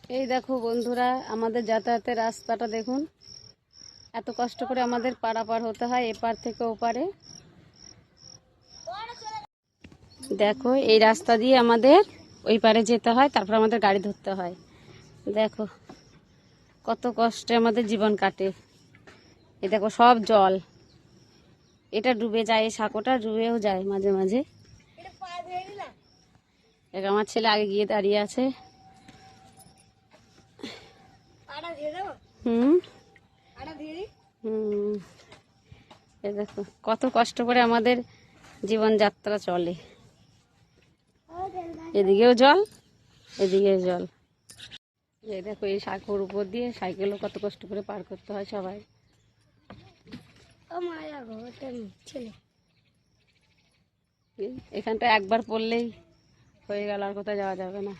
এই দেখো বন্ধুরা, আমাদের যাতায়াতের রাস্তাটা দেখুন। এত কষ্ট করে আমাদের পারাপার হতে হয় এপার থেকে ওপারে। দেখো এই রাস্তা দিয়ে আমাদের ওই পারে যেতে হয়, তারপর আমাদের গাড়ি ধরতে হয়। দেখো কত কষ্টে আমাদের জীবন কাটে। এই দেখো সব জল, এটা ডুবে যায়, এই সাঁকোটা ডুবেও যায় মাঝে মাঝে। দেখ আমার ছেলে আগে গিয়ে দাঁড়িয়ে আছে। হুম হুম এই দেখো কত কষ্ট করে আমাদের জীবনযাত্রা চলে। এদিকেও জল, এদিকেও জল। এই দেখো এই সাঁকোর উপর দিয়ে সাইকেলও কত কষ্ট করে পার করতে হয় সবাই। এখানটা একবার পড়লেই হয়ে গেল, আর কোথাও যাওয়া যাবে না।